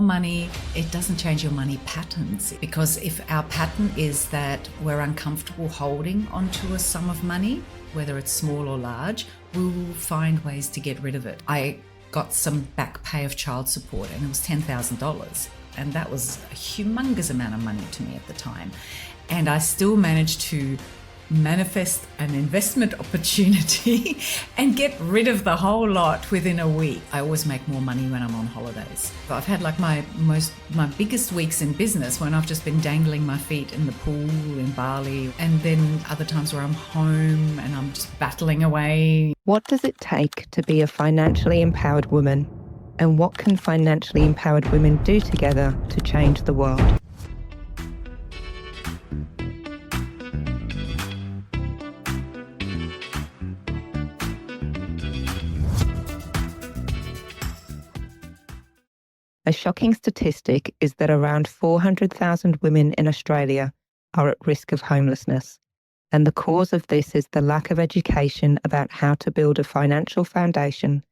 money, it doesn't change your money patterns. Because if our pattern is that we're uncomfortable holding onto a sum of money, whether it's small or large, we will find ways to get rid of it. I got some back pay of child support and it was $10,000. And that was a humongous amount of money to me at the time. And I still managed to manifest an investment opportunity and get rid of the whole lot within a week. I always make more money when I'm on holidays. I've had like my biggest weeks in business when I've just been dangling my feet in the pool in Bali, and then other times where I'm home and I'm just battling away. What does it take to be a financially empowered woman? And what can financially empowered women do together to change the world? A shocking statistic is that around 400,000 women in Australia are at risk of homelessness. And the cause of this is the lack of education about how to build a financial foundation,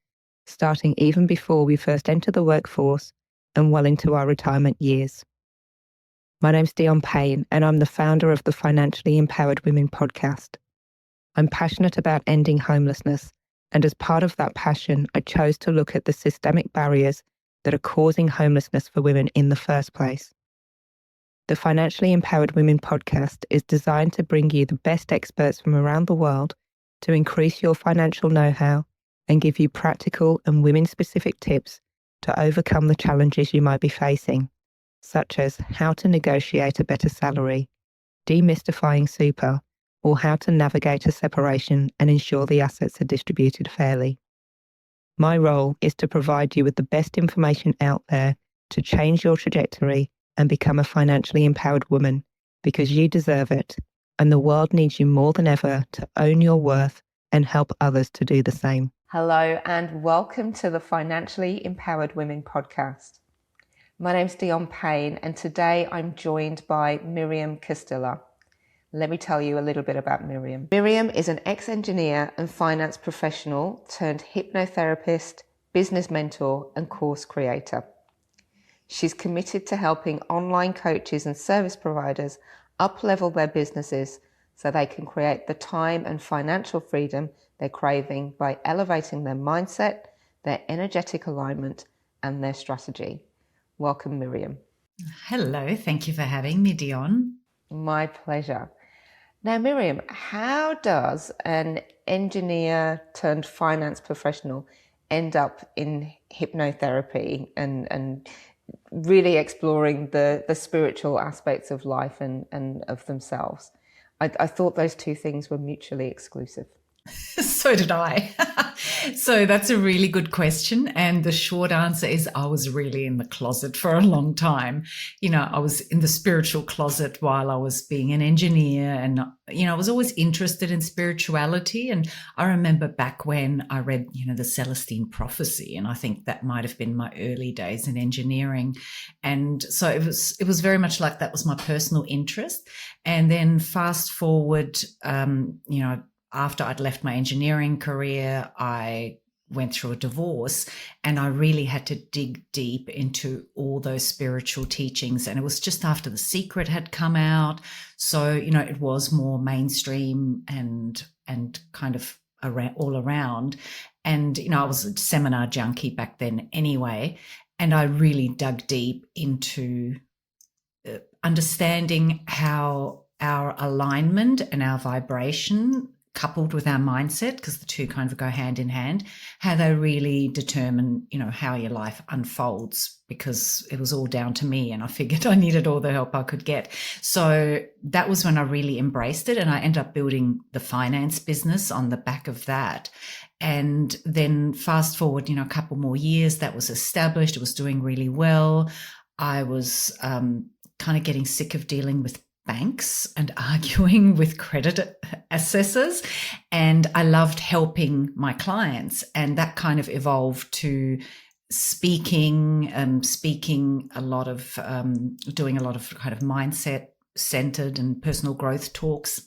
starting even before we first enter the workforce and well into our retirement years. My name's Dion Payne, and I'm the founder of the Financially Empowered Women podcast. I'm passionate about ending homelessness, and as part of that passion, I chose to look at the systemic barriers that are causing homelessness for women in the first place. The Financially Empowered Women podcast is designed to bring you the best experts from around the world to increase your financial know-how and give you practical and women-specific tips to overcome the challenges you might be facing, such as how to negotiate a better salary, demystifying super, or how to navigate a separation and ensure the assets are distributed fairly. My role is to provide you with the best information out there to change your trajectory and become a financially empowered woman, because you deserve it, and the world needs you more than ever to own your worth and help others to do the same. Hello, and welcome to the Financially Empowered Women podcast. My name's Dion Payne, and today I'm joined by Miriam Castilla. Let me tell you a little bit about Miriam. Miriam is an ex-engineer and finance professional turned hypnotherapist, business mentor, and course creator. She's committed to helping online coaches and service providers up-level their businesses so they can create the time and financial freedom they're craving by elevating their mindset, their energetic alignment, and their strategy. Welcome, Miriam. Hello, thank you for having me, Dion. My pleasure. Now, Miriam, how does an engineer turned finance professional end up in hypnotherapy and really exploring the spiritual aspects of life and of themselves? I thought those two things were mutually exclusive. So did I. So that's a really good question. And the short answer is I was really in the closet for a long time. You know, I was in the spiritual closet while I was being an engineer, and, you know, I was always interested in spirituality. And I remember back when I read, you know, the Celestine Prophecy, and I think that might have been my early days in engineering. And so it was very much like that was my personal interest. And then fast forward, you know, after I'd left my engineering career, I went through a divorce, and I really had to dig deep into all those spiritual teachings. And it was just after The Secret had come out. So, you know, it was more mainstream and kind of all around. And, you know, I was a seminar junkie back then anyway. And I really dug deep into understanding how our alignment and our vibration coupled with our mindset, because the two kind of go hand in hand, how they really determine, you know, how your life unfolds, because it was all down to me and I figured I needed all the help I could get. So that was when I really embraced it, and I ended up building the finance business on the back of that. And then fast forward, you know, a couple more years, that was established. It was doing really well. I was kind of getting sick of dealing with banks and arguing with credit assessors, and I loved helping my clients, and that kind of evolved to speaking a lot of doing a lot of kind of mindset centered and personal growth talks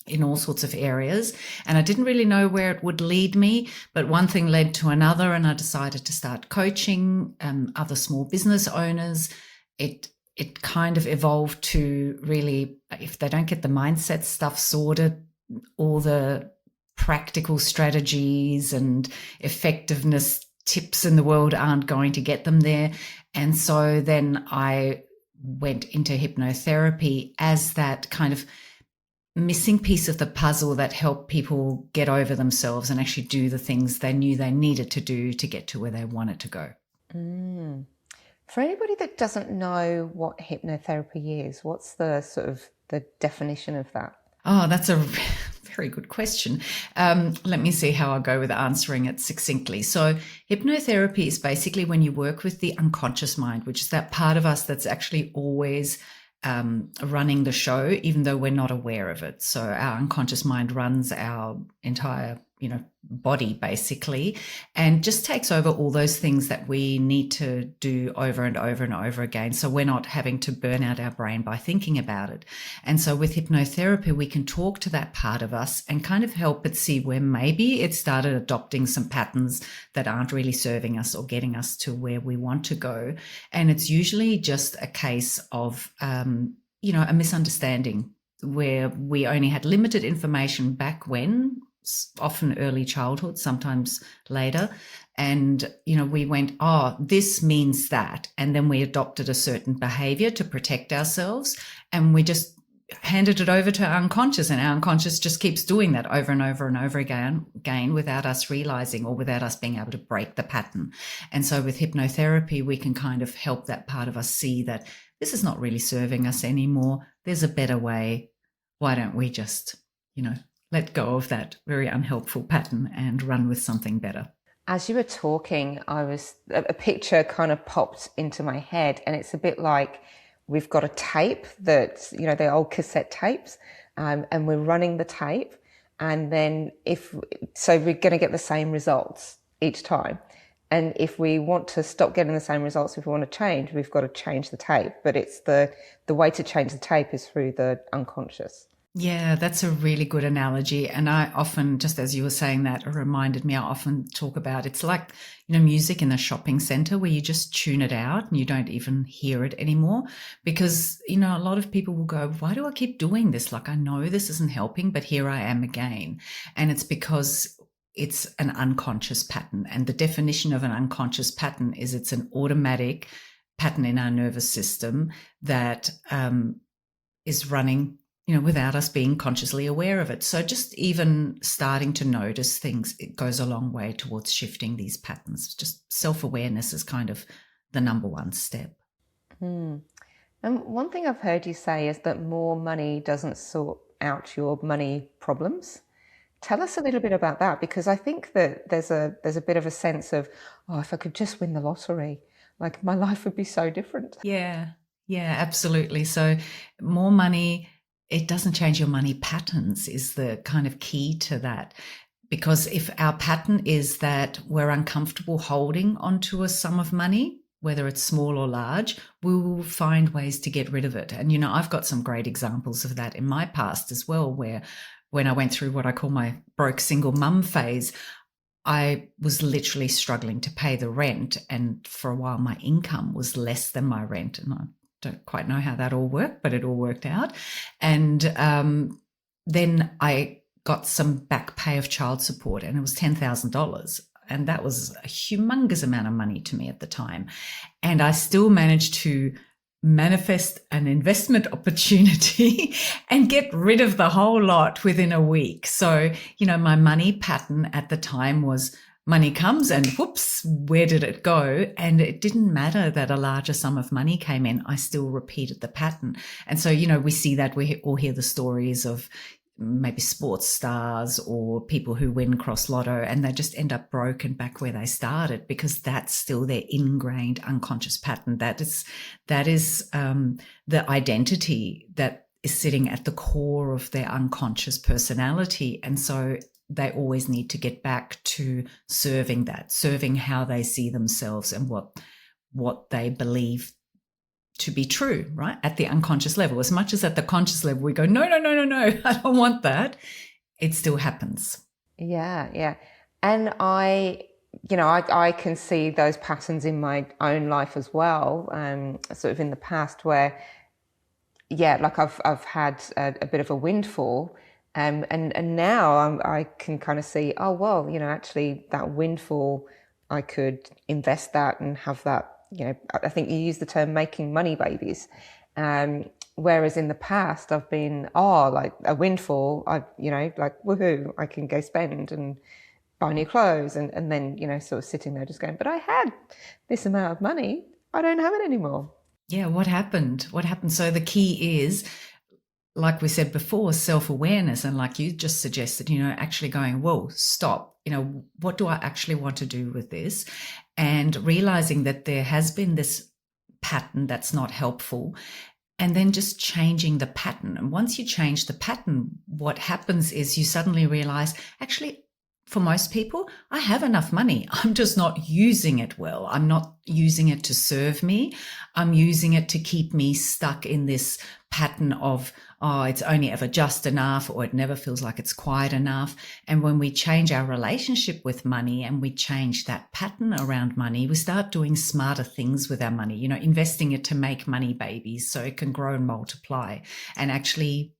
in all sorts of areas. And I didn't really know where it would lead me, but one thing led to another, and I decided to start coaching other small business owners. It kind of evolved to really, if they don't get the mindset stuff sorted, all the practical strategies and effectiveness tips in the world aren't going to get them there. And so then I went into hypnotherapy as that kind of missing piece of the puzzle that helped people get over themselves and actually do the things they knew they needed to do to get to where they wanted to go. For anybody that doesn't know what hypnotherapy is, what's the sort of the definition of that? Oh, that's a very good question. Let me see how I go with answering it succinctly. So hypnotherapy is basically when you work with the unconscious mind, which is that part of us that's actually always running the show, even though we're not aware of it. So our unconscious mind runs our entire, body basically, and just takes over all those things that we need to do over and over and over again. So we're not having to burn out our brain by thinking about it. And so with hypnotherapy, we can talk to that part of us and kind of help it see where maybe it started adopting some patterns that aren't really serving us or getting us to where we want to go. And it's usually just a case of, a misunderstanding where we only had limited information back when, often early childhood, sometimes later. And, we went, oh, this means that. And then we adopted a certain behavior to protect ourselves. And we just handed it over to our unconscious, and our unconscious just keeps doing that over and over and over again without us realizing or without us being able to break the pattern. And so with hypnotherapy, we can kind of help that part of us see that this is not really serving us anymore. There's a better way. Why don't we just, let go of that very unhelpful pattern and run with something better? As you were talking, a picture kind of popped into my head, and it's a bit like we've got a tape that's, the old cassette tapes, and we're running the tape, and then we're going to get the same results each time. And if we want to stop getting the same results, if we want to change, we've got to change the tape. But it's the way to change the tape is through the unconscious. Yeah, that's a really good analogy. And I often, just as you were saying that, it reminded me, I often talk about it's like, music in a shopping center where you just tune it out and you don't even hear it anymore. Because, a lot of people will go, why do I keep doing this? Like, I know this isn't helping, but here I am again. And it's because it's an unconscious pattern. And the definition of an unconscious pattern is it's an automatic pattern in our nervous system that is running without us being consciously aware of it. So just even starting to notice things, it goes a long way towards shifting these patterns. Just self-awareness is kind of the number one step. And one thing I've heard you say is that more money doesn't sort out your money problems. Tell us a little bit about that, because I think that there's a bit of a sense of, oh, if I could just win the lottery, like my life would be so different. Yeah, absolutely. So more money, it doesn't change your money patterns is the kind of key to that. Because if our pattern is that we're uncomfortable holding onto a sum of money, whether it's small or large, we will find ways to get rid of it. And, I've got some great examples of that in my past as well, where when I went through what I call my broke single mum phase, I was literally struggling to pay the rent. And for a while, my income was less than my rent. And I don't quite know how that all worked, but it all worked out. And then I got some back pay of child support, and it was $10,000. And that was a humongous amount of money to me at the time. And I still managed to manifest an investment opportunity and get rid of the whole lot within a week. So, my money pattern at the time was money comes and whoops, where did it go? And it didn't matter that a larger sum of money came in. I still repeated the pattern. And so, we see that, we all hear the stories of maybe sports stars or people who win cross lotto and they just end up broke and back where they started, because that's still their ingrained unconscious pattern. That is the identity that is sitting at the core of their unconscious personality. And so they always need to get back to serving how they see themselves and what they believe to be true, right? At the unconscious level. As much as at the conscious level, we go, no, no, no, no, no, I don't want that. It still happens. Yeah, yeah. And I can see those patterns in my own life as well, sort of in the past where, yeah, like I've had a bit of a windfall, and now I can kind of see, oh, well, actually that windfall, I could invest that and have that, I think you use the term making money babies. Whereas in the past I've been, like a windfall, like, woohoo, I can go spend and buy new clothes, and then, sort of sitting there just going, but I had this amount of money, I don't have it anymore. Yeah, what happened? What happened? So the key is, like we said before, self-awareness, and like you just suggested, actually going, whoa, stop, what do I actually want to do with this? And realizing that there has been this pattern that's not helpful, and then just changing the pattern. And once you change the pattern, what happens is you suddenly realize, actually, for most people, I have enough money. I'm just not using it well. I'm not using it to serve me. I'm using it to keep me stuck in this pattern of, it's only ever just enough, or it never feels like it's quite enough. And when we change our relationship with money and we change that pattern around money, we start doing smarter things with our money, investing it to make money babies so it can grow and multiply and actually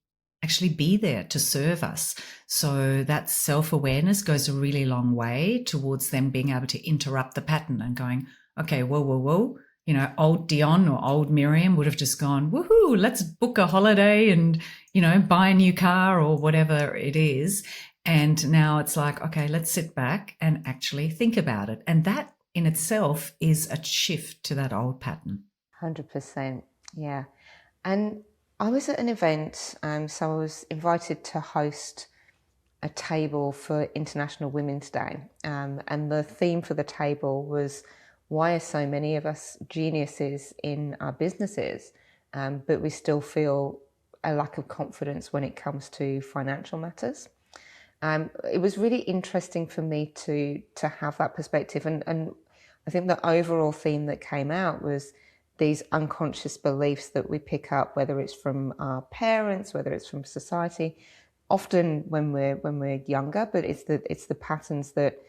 be there to serve us. So that self-awareness goes a really long way towards them being able to interrupt the pattern and going, okay, whoa, whoa, whoa. Old Dion or old Miriam would have just gone, woohoo, let's book a holiday and, buy a new car or whatever it is. And now it's like, okay, let's sit back and actually think about it. And that in itself is a shift to that old pattern. 100%. Yeah. And I was at an event, so I was invited to host a table for International Women's Day. And the theme for the table was, why are so many of us geniuses in our businesses, but we still feel a lack of confidence when it comes to financial matters? It was really interesting for me to have that perspective. And I think the overall theme that came out was these unconscious beliefs that we pick up, whether it's from our parents, whether it's from society, often when we're younger, but it's the patterns that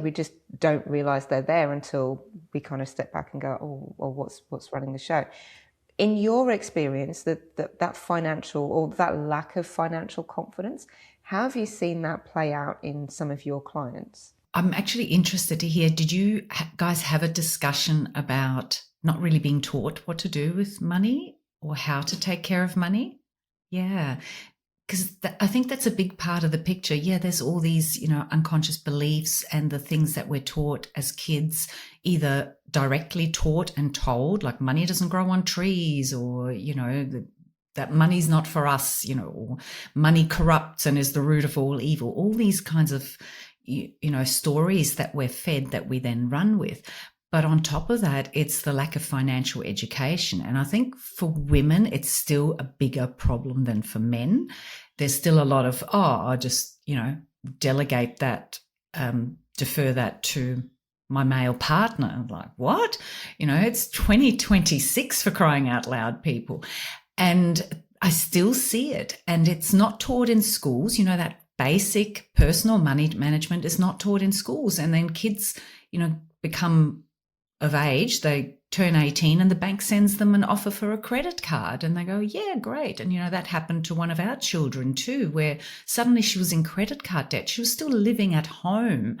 we just don't realize they're there until we kind of step back and go, oh, well, what's running the show? In your experience, that financial, or that lack of financial confidence, how have you seen that play out in some of your clients? I'm actually interested to hear, did you guys have a discussion about not really being taught what to do with money or how to take care of money? Yeah. Because I think that's a big part of the picture. Yeah, there's all these, unconscious beliefs and the things that we're taught as kids, either directly taught and told, like money doesn't grow on trees, or, that money's not for us, or money corrupts and is the root of all evil. All these kinds of, stories that we're fed that we then run with. But on top of that, it's the lack of financial education. And I think for women, it's still a bigger problem than for men. There's still a lot of, I'll just, delegate that, defer that to my male partner. I'm like, what? It's 2026 for crying out loud, people. And I still see it. And it's not taught in schools. That basic personal money management is not taught in schools. And then kids, become of age, they turn 18 and the bank sends them an offer for a credit card and they go, yeah, great. And, that happened to one of our children too, where suddenly she was in credit card debt. She was still living at home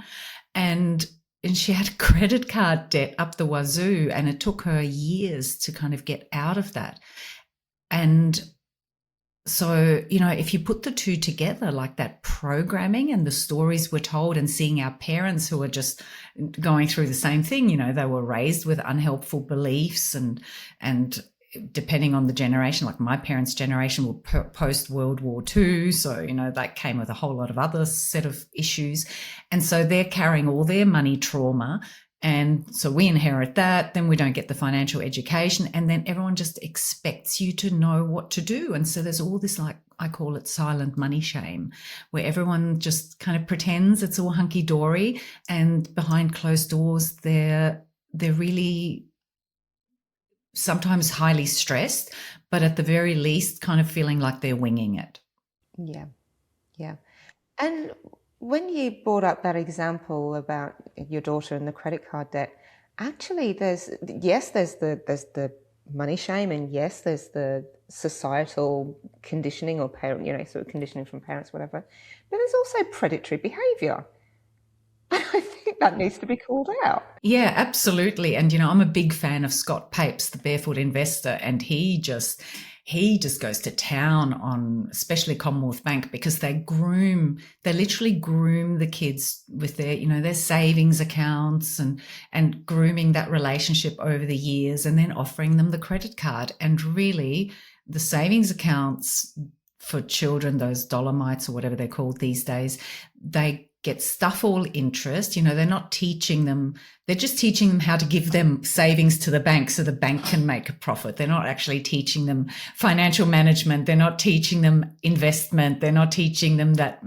and she had credit card debt up the wazoo, and it took her years to kind of get out of that. And so, if you put the two together, like that programming and the stories we're told, and seeing our parents who are just going through the same thing, they were raised with unhelpful beliefs, and depending on the generation, like my parents' generation were post World War II. So, that came with a whole lot of other set of issues. And so they're carrying all their money trauma. And so we inherit that, then we don't get the financial education, and then everyone just expects you to know what to do. And so there's all this, like, I call it silent money shame, where everyone just kind of pretends it's all hunky-dory, and behind closed doors, they're really sometimes highly stressed, but at the very least kind of feeling like they're winging it. Yeah, yeah. And when you brought up that example about your daughter and the credit card debt, actually there's the money shame, and yes, there's the societal conditioning or parent, sort of conditioning from parents, whatever. But there's also predatory behavior. I think that needs to be called out. Yeah, absolutely. And I'm a big fan of Scott Papes, the barefoot investor, and he just goes to town on especially Commonwealth Bank, because they literally groom the kids with their savings accounts and grooming that relationship over the years, and then offering them the credit card. And really, the savings accounts for children, those Dolomites or whatever they're called these days, they get stuff all interest. They're not teaching them, they're just teaching them how to give them savings to the bank so the bank can make a profit. They're not actually teaching them financial management. They're not teaching them investment. They're not teaching them that,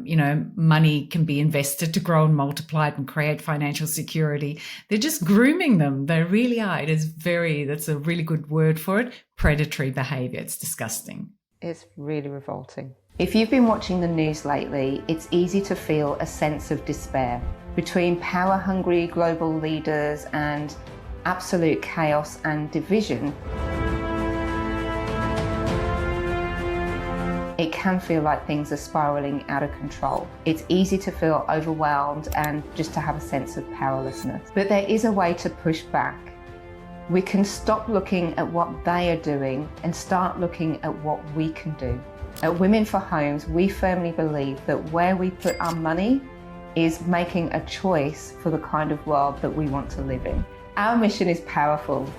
money can be invested to grow and multiply it and create financial security. They're just grooming them. They really are. That's a really good word for it. Predatory behavior. It's disgusting. It's really revolting. If you've been watching the news lately, it's easy to feel a sense of despair. Between power-hungry global leaders and absolute chaos and division, it can feel like things are spiraling out of control. It's easy to feel overwhelmed and just to have a sense of powerlessness. But there is a way to push back. We can stop looking at what they are doing and start looking at what we can do. At Women for Homes, we firmly believe that where we put our money is making a choice for the kind of world that we want to live in. Our mission is powerful: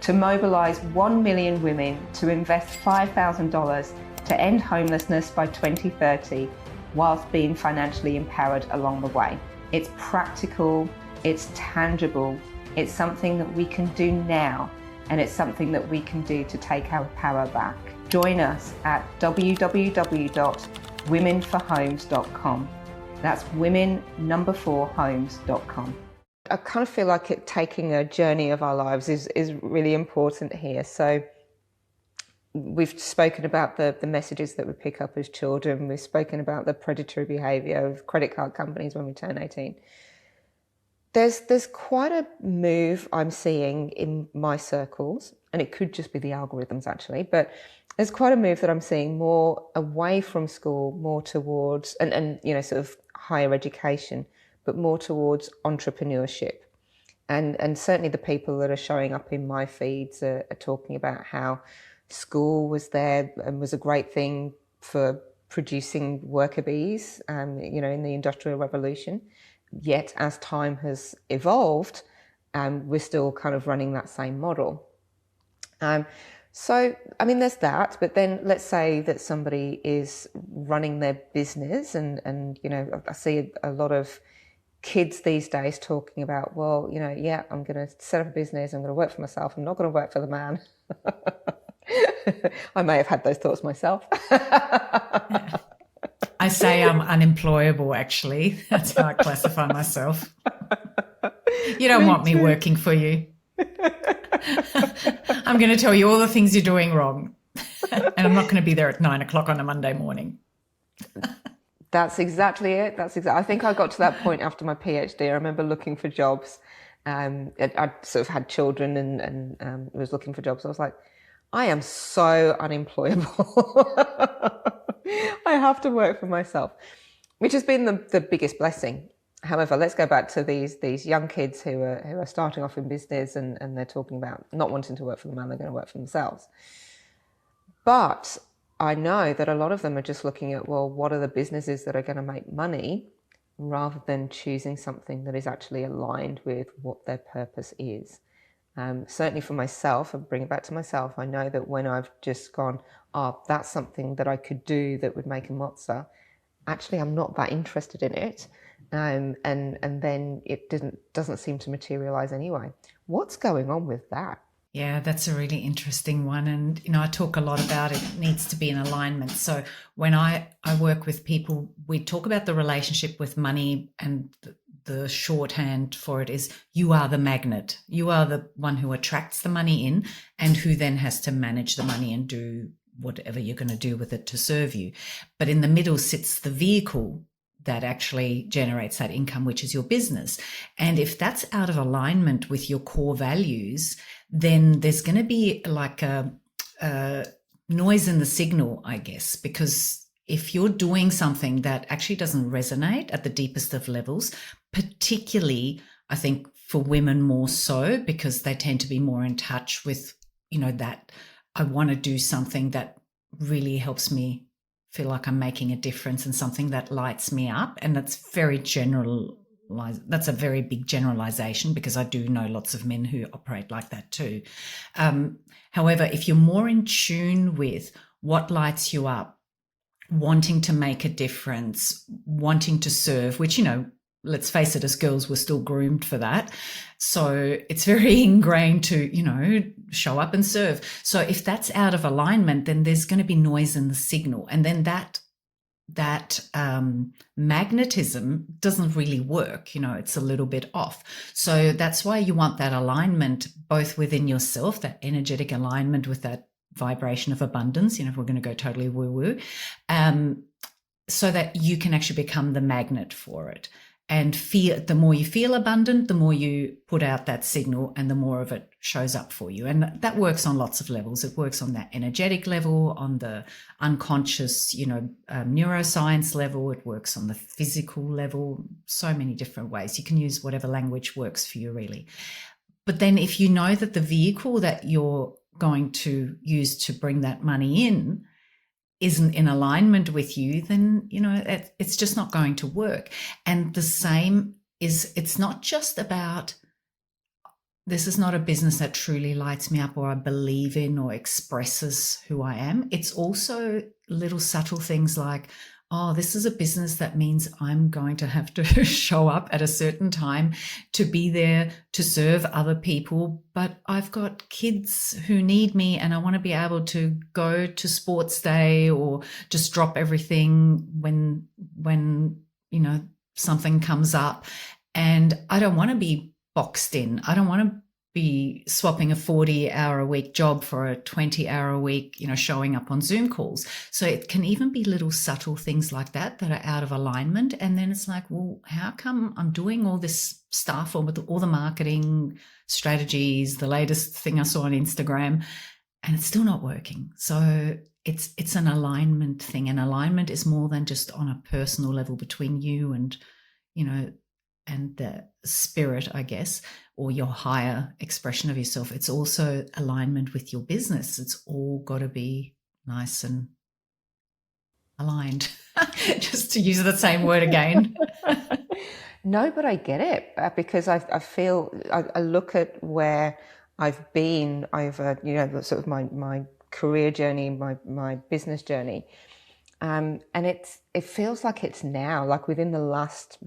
to mobilise 1 million women to invest $5,000 to end homelessness by 2030, whilst being financially empowered along the way. It's practical, it's tangible, it's something that we can do now, and it's something that we can do to take our power back. Join us at www.womenforhomes.com. That's women4homes.com. I kind of feel like taking a journey of our lives is really important here. So we've spoken about the messages that we pick up as children. We've spoken about the predatory behaviour of credit card companies when we turn 18. There's quite a move I'm seeing in my circles, and it could just be the algorithms actually, but there's quite a move that I'm seeing more away from school, more towards, and sort of higher education, but more towards entrepreneurship. And certainly the people that are showing up in my feeds are talking about how school was there and was a great thing for producing worker bees, in the Industrial Revolution. Yet as time has evolved, we're still kind of running that same model. So, there's that, but then let's say that somebody is running their business and I see a lot of kids these days talking about, well, I'm going to set up a business, I'm going to work for myself, I'm not going to work for the man. I may have had those thoughts myself. I say I'm unemployable, actually. That's how I classify myself. You don't want me working for you. I'm going to tell you all the things you're doing wrong. And I'm not going to be there at 9 o'clock on a Monday morning. That's exactly it. I think I got to that point after my PhD. I remember looking for jobs. I sort of had children and was looking for jobs. I was like, I am so unemployable. I have to work for myself, which has been the biggest blessing. However, let's go back to these young kids who are starting off in business and they're talking about not wanting to work for the man, they're going to work for themselves. But I know that a lot of them are just looking at, well, what are the businesses that are going to make money, rather than choosing something that is actually aligned with what their purpose is. Certainly for myself, I'll bring it back to myself, I know that when I've just gone, that's something that I could do that would make a mozza, actually I'm not that interested in it. And then it doesn't seem to materialize anyway. What's going on with that? Yeah, that's a really interesting one. And, I talk a lot about it needs to be in alignment. So when I work with people, we talk about the relationship with money and the shorthand for it is you are the magnet. You are the one who attracts the money in and who then has to manage the money and do whatever you're going to do with it to serve you. But in the middle sits the vehicle that actually generates that income, which is your business. And if that's out of alignment with your core values, then there's going to be like a noise in the signal, I guess, because if you're doing something that actually doesn't resonate at the deepest of levels, particularly, I think for women more so, because they tend to be more in touch with, that I want to do something that really helps me feel like I'm making a difference and something that lights me up. And that's very general. That's a very big generalization because I do know lots of men who operate like that too. However, if you're more in tune with what lights you up, wanting to make a difference, wanting to serve, which, let's face it, as girls, we're still groomed for that. So it's very ingrained to, show up and serve. So if that's out of alignment, then there's going to be noise in the signal. And then that magnetism doesn't really work. It's a little bit off. So that's why you want that alignment, both within yourself, that energetic alignment with that vibration of abundance, if we're going to go totally woo-woo, so that you can actually become the magnet for it. And the more you feel abundant, the more you put out that signal and the more of it shows up for you. And that works on lots of levels. It works on that energetic level, on the unconscious, neuroscience level. It works on the physical level, so many different ways. You can use whatever language works for you, really. But then if you know that the vehicle that you're going to use to bring that money in isn't in alignment with you, then, it's just not going to work. And the same is, it's not just about, this is not a business that truly lights me up or I believe in or expresses who I am. It's also little subtle things like, oh, this is a business that means I'm going to have to show up at a certain time to be there to serve other people, but I've got kids who need me and I want to be able to go to sports day or just drop everything when something comes up. And I don't want to be boxed in. I don't want to be swapping a 40-hour-a-week job for a 20-hour-a-week, showing up on Zoom calls. So it can even be little subtle things like that are out of alignment. And then it's like, well, how come I'm doing all this stuff or with all the marketing strategies, the latest thing I saw on Instagram, and it's still not working? So it's an alignment thing. And alignment is more than just on a personal level between you and, and the spirit, I guess, or your higher expression of yourself. It's also alignment with your business. It's all got to be nice and aligned, just to use the same word again. No, but I get it, because I feel, I look at where I've been over, sort of my career journey, my business journey. And it feels like it's now, like within the last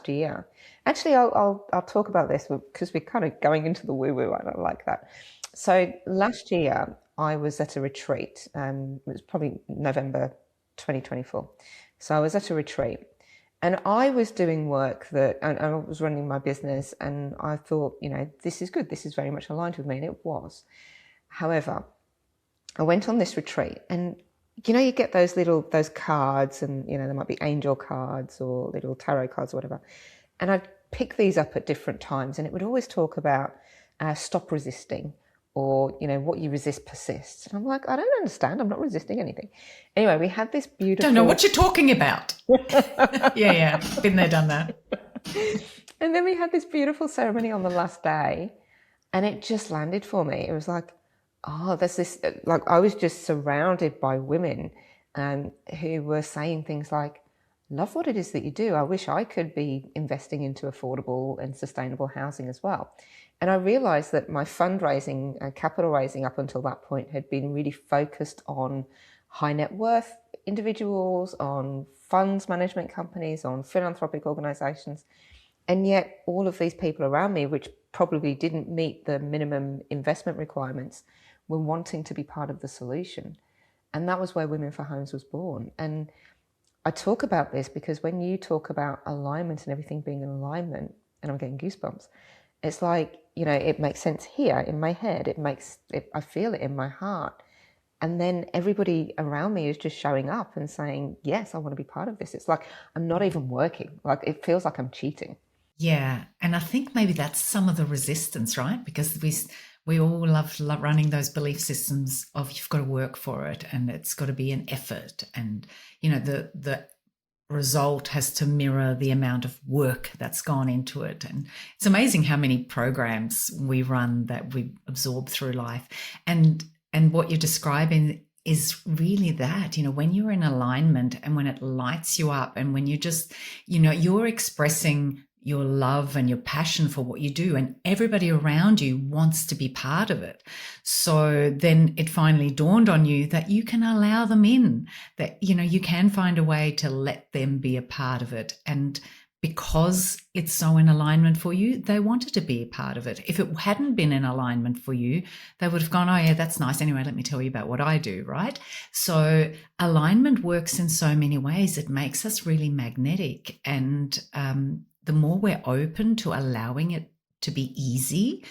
year. Actually, I'll talk about this because we're kind of going into the woo-woo. I don't like that. So last year I was at a retreat. It was probably November 2024. So I was at a retreat, and I was doing work and I was running my business, and I thought, this is good. This is very much aligned with me, and it was. However, I went on this retreat, and you get those cards, and there might be angel cards or little tarot cards or whatever, and I'd pick these up at different times, and it would always talk about stop resisting, or what you resist persists. And I'm like, I don't understand, I'm not resisting anything. Anyway, we had this beautiful, don't know what you're talking about. yeah been there, done that. And then we had this beautiful ceremony on the last day, and it just landed for me. It was like, oh, there's this, like, I was just surrounded by women who were saying things like, love what it is that you do. I wish I could be investing into affordable and sustainable housing as well. And I realized that my fundraising and capital raising up until that point had been really focused on high net worth individuals, on funds management companies, on philanthropic organizations. And yet all of these people around me, which probably didn't meet the minimum investment requirements, were wanting to be part of the solution. And that was where Women for Homes was born. And I talk about this because when you talk about alignment and everything being in alignment, and I'm getting goosebumps, it's like, it makes sense here in my head. I feel it in my heart. And then everybody around me is just showing up and saying, yes, I want to be part of this. It's like I'm not even working. Like it feels like I'm cheating. Yeah. And I think maybe that's some of the resistance, right? Because we all love running those belief systems of you've got to work for it and it's got to be an effort. And, the result has to mirror the amount of work that's gone into it. And it's amazing how many programs we run that we absorb through life. And what you're describing is really that, when you're in alignment and when it lights you up and when you just, you're expressing your love and your passion for what you do and everybody around you wants to be part of it. So then it finally dawned on you that you can allow them in, that, you can find a way to let them be a part of it. And because it's so in alignment for you, they wanted to be a part of it. If it hadn't been in alignment for you, they would have gone, oh yeah, that's nice. Anyway, let me tell you about what I do, right? So alignment works in so many ways. It makes us really magnetic. And the more we're open to allowing it to be easy,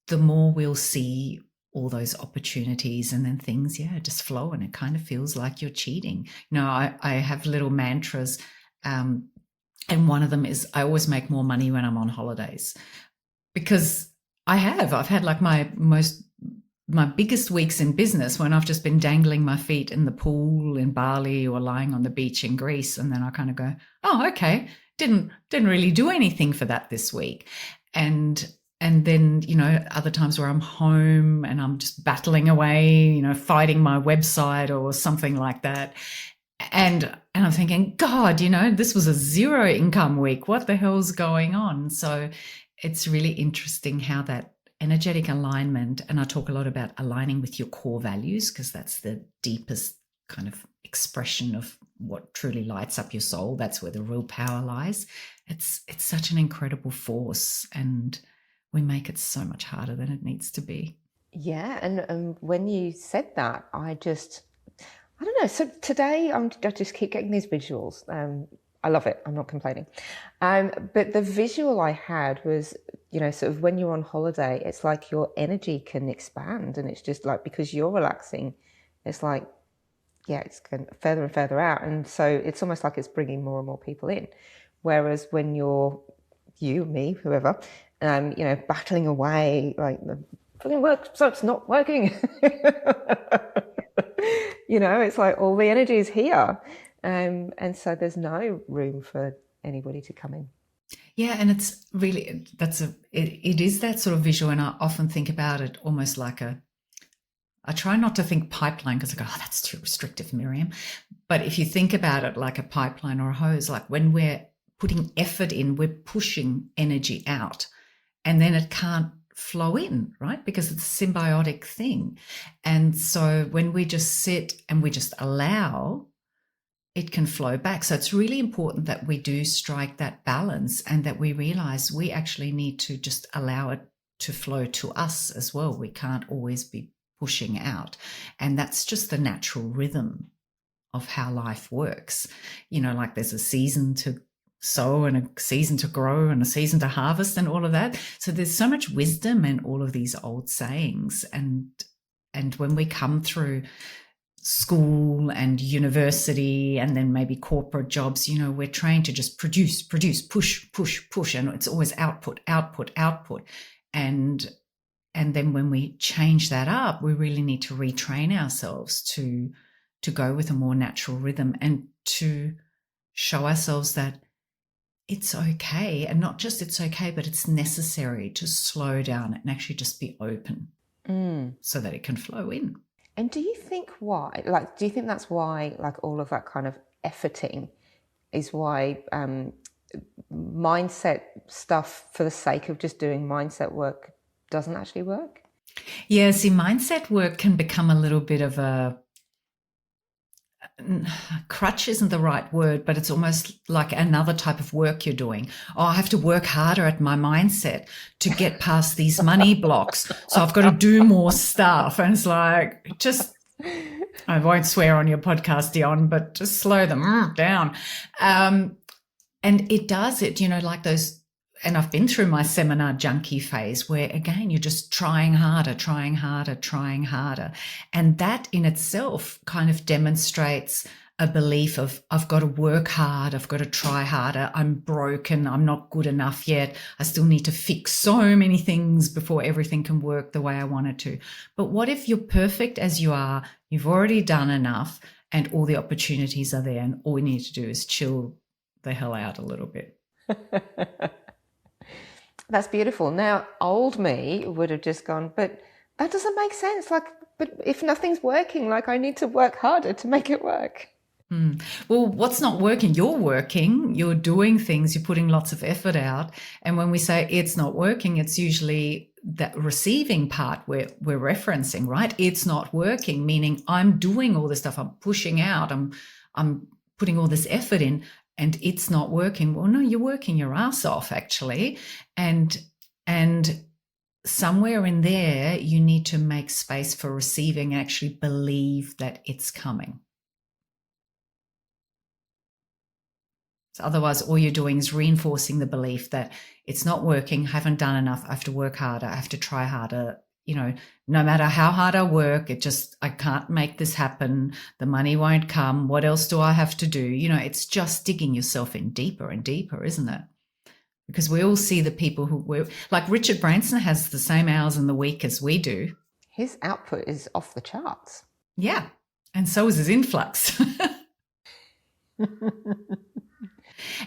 the more we'll see all those opportunities and then things, just flow. And it kind of feels like you're cheating. I have little mantras, and one of them is I always make more money when I'm on holidays, because I've had like my biggest weeks in business when I've just been dangling my feet in the pool in Bali or lying on the beach in Greece. And then I kind of go, oh, okay, didn't really do anything for that this week. And then, other times where I'm home and I'm just battling away, fighting my website or something like that. And I'm thinking, God, this was a zero income week. What the hell's going on? So it's really interesting how that energetic alignment, and I talk a lot about aligning with your core values, because that's the deepest kind of expression of what truly lights up your soul. That's where the real power lies. It's such an incredible force, and we make it so much harder than it needs to be. Yeah. And when you said that, I don't know. So today I just keep getting these visuals. I love it. I'm not complaining. But the visual I had was, sort of when you're on holiday, it's like your energy can expand, and it's just like, because you're relaxing, it's like, it's going further and further out. And so it's almost like it's bringing more and more people in. Whereas when you're me, whoever, battling away, like the fucking work, so it's not working. It's like all the energy is here. And so there's no room for anybody to come in. Yeah, and it's really, it is that sort of visual, and I often think about it almost like I try not to think pipeline, because I go, oh, that's too restrictive, Miriam. But if you think about it like a pipeline or a hose, like when we're putting effort in, we're pushing energy out, and then it can't flow in, right? Because it's a symbiotic thing. And so when we just sit and we just allow, it can flow back. So it's really important that we do strike that balance, and that we realize we actually need to just allow it to flow to us as well. We can't always be pushing out. And that's just the natural rhythm of how life works. Like there's a season to sow and a season to grow and a season to harvest and all of that. So there's so much wisdom in all of these old sayings. And when we come through school and university and then maybe corporate jobs, we're trained to just produce, push. And it's always output. And then when we change that up, we really need to retrain ourselves to go with a more natural rhythm, and to show ourselves that it's okay, and not just it's okay, but it's necessary to slow down and actually just be open so that it can flow in. And do you think that's why, like, all of that kind of efforting is why mindset stuff for the sake of just doing mindset work doesn't actually work? Yeah, see, mindset work can become a little bit of a crutch isn't the right word, but it's almost like another type of work you're doing. Oh, I have to work harder at my mindset to get past these money blocks. So I've got to do more stuff. And it's like, just I won't swear on your podcast, Dion, but just slow them down. And it does it, like those, and I've been through my seminar junkie phase where, again, you're just trying harder. And that in itself kind of demonstrates a belief of, I've got to work hard, I've got to try harder, I'm broken, I'm not good enough yet, I still need to fix so many things before everything can work the way I want it to. But what if you're perfect as you are, you've already done enough, and all the opportunities are there, and all you need to do is chill the hell out a little bit. That's beautiful. Now, old me would have just gone, but that doesn't make sense. Like, but if nothing's working, like I need to work harder to make it work. Well, what's not working? You're working, you're doing things, you're putting lots of effort out. And when we say it's not working, it's usually that receiving part we're referencing, right? It's not working, meaning I'm doing all this stuff, I'm pushing out, I'm putting all this effort in, and it's not working. Well, no, you're working your ass off, actually. And somewhere in there, you need to make space for receiving, actually believe that it's coming. So otherwise, all you're doing is reinforcing the belief that it's not working, haven't done enough, I have to work harder, I have to try harder. No matter how hard I work, I can't make this happen. The money won't come. What else do I have to do? It's just digging yourself in deeper and deeper, isn't it? Because we all see the people who work, like Richard Branson has the same hours in the week as we do. His output is off the charts. Yeah. And so is his influx.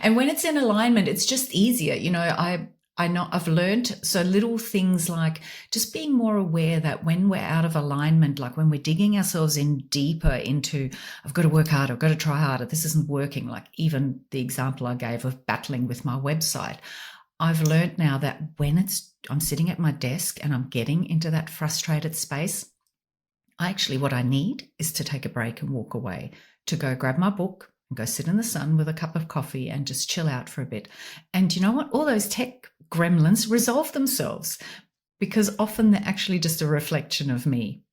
And when it's in alignment, it's just easier. I know I've learned so little things like just being more aware that when we're out of alignment, like when we're digging ourselves in deeper into, I've got to work harder, I've got to try harder, this isn't working. Like even the example I gave of battling with my website, I've learned now that when I'm sitting at my desk and I'm getting into that frustrated space, what I need is to take a break and walk away, to go grab my book and go sit in the sun with a cup of coffee and just chill out for a bit. And you know what? All those tech gremlins resolve themselves because often they're actually just a reflection of me.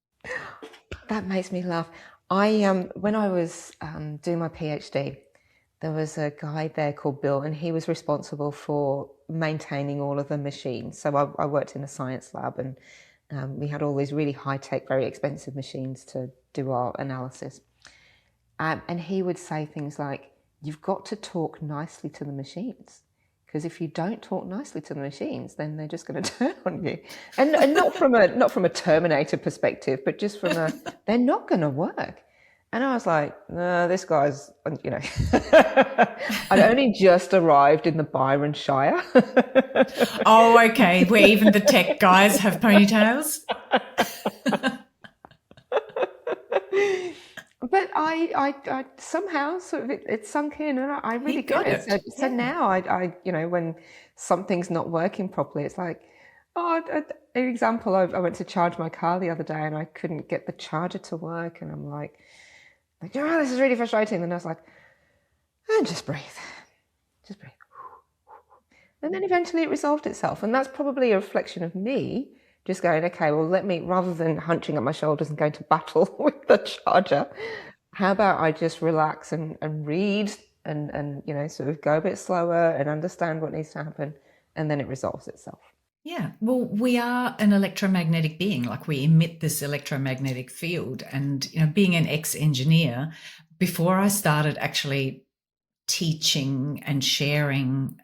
That makes me laugh. When I was doing my PhD, there was a guy there called Bill, and he was responsible for maintaining all of the machines. So I worked in a science lab, and we had all these really high-tech, very expensive machines to do our analysis. And he would say things like, you've got to talk nicely to the machines, because if you don't talk nicely to the machines, then they're just going to turn on you. And not from a Terminator perspective, but just from they're not going to work. And I was like, no, this guy's, I'd only just arrived in the Byron Shire. Oh, okay. Where even the tech guys have ponytails. But I somehow sort of it sunk in, and I really got it. So now I when something's not working properly, it's like, an example. I went to charge my car the other day and I couldn't get the charger to work, and I'm like, this is really frustrating. And I was like, and just breathe, and then eventually it resolved itself. And that's probably a reflection of me just going, okay, well, rather than hunching up my shoulders and going to battle with the charger, how about I just relax and read and sort of go a bit slower and understand what needs to happen, and then it resolves itself. Yeah, well, we are an electromagnetic being, like we emit this electromagnetic field. And, being an ex-engineer, before I started actually teaching and sharing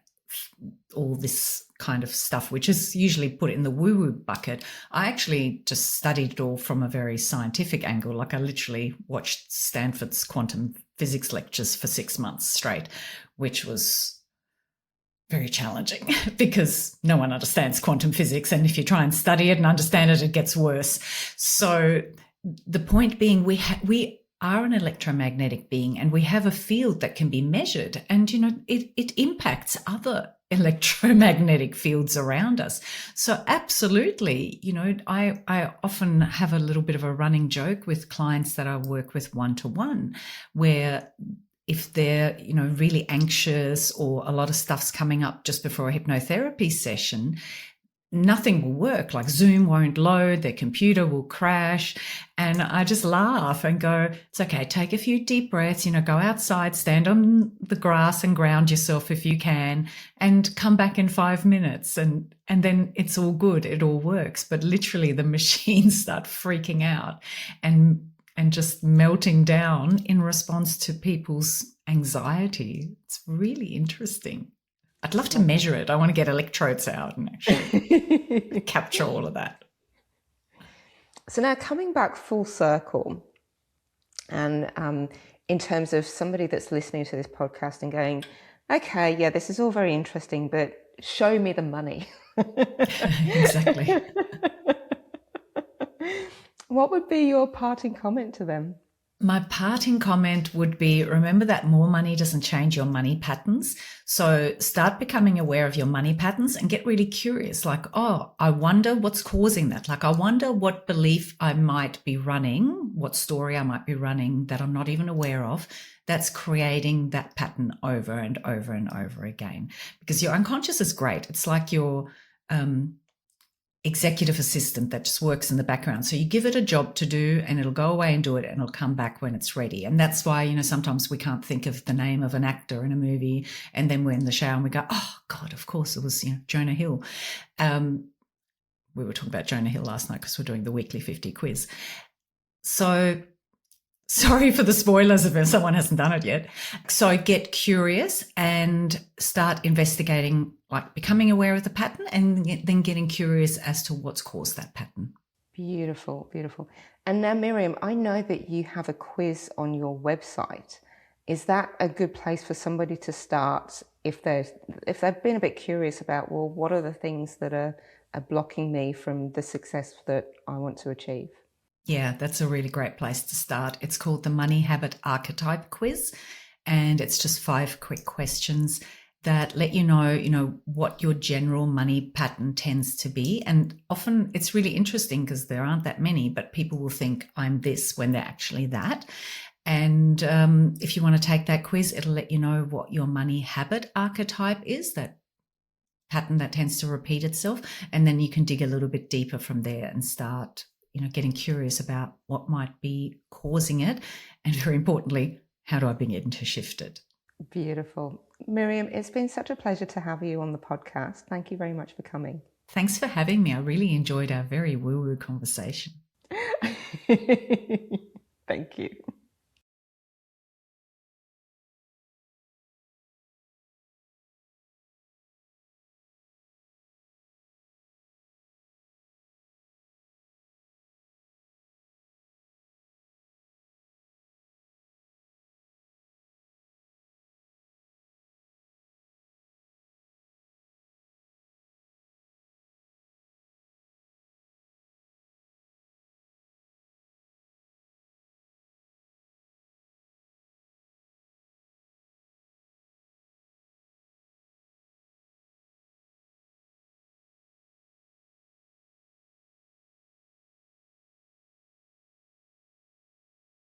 all this kind of stuff, which is usually put in the woo-woo bucket, I actually just studied it all from a very scientific angle. Like I literally watched Stanford's quantum physics lectures for 6 months straight, which was very challenging because no one understands quantum physics. And if you try and study it and understand it, it gets worse. So the point being, we are an electromagnetic being, and we have a field that can be measured, and it impacts other electromagnetic fields around us. So absolutely, I often have a little bit of a running joke with clients that I work with one-to-one, where if they're really anxious or a lot of stuff's coming up just before a hypnotherapy session, nothing will work. Like Zoom won't load, their computer will crash. And I just laugh and go, it's okay, take a few deep breaths, go outside, stand on the grass and ground yourself if you can, and come back in 5 minutes. And then it's all good. It all works. But literally the machines start freaking out and just melting down in response to people's anxiety. It's really interesting. I'd love to measure it. I want to get electrodes out and actually capture all of that. So now coming back full circle, and in terms of somebody that's listening to this podcast and going, okay, yeah, this is all very interesting, but show me the money. Exactly. What would be your parting comment to them? My parting comment would be, remember that more money doesn't change your money patterns. So start becoming aware of your money patterns and get really curious. Like, oh, I wonder what's causing that. Like, I wonder what belief I might be running, what story I might be running that I'm not even aware of, that's creating that pattern over and over and over again. Because your unconscious is great. It's like your executive assistant that just works in the background. So you give it a job to do and it'll go away and do it and it'll come back when it's ready. And that's why, sometimes we can't think of the name of an actor in a movie, and then we're in the shower and we go, oh God, of course it was, Jonah Hill. We were talking about Jonah Hill last night because we're doing the weekly 50 quiz. So sorry for the spoilers if someone hasn't done it yet. So get curious and start investigating, like becoming aware of the pattern and then getting curious as to what's caused that pattern. Beautiful, beautiful. And now, Miriam, I know that you have a quiz on your website. Is that a good place for somebody to start if they've been a bit curious about, well, what are the things that are blocking me from the success that I want to achieve? Yeah, that's a really great place to start. It's called the Money Habit Archetype Quiz, and it's just 5 quick questions that let you know, what your general money pattern tends to be. And often it's really interesting because there aren't that many, but people will think I'm this when they're actually that. And if you want to take that quiz, it'll let you know what your money habit archetype is, that pattern that tends to repeat itself. And then you can dig a little bit deeper from there and start getting curious about what might be causing it. And very importantly, how do I begin to shift it? Beautiful. Miriam, it's been such a pleasure to have you on the podcast. Thank you very much for coming. Thanks for having me. I really enjoyed our very woo-woo conversation. Thank you.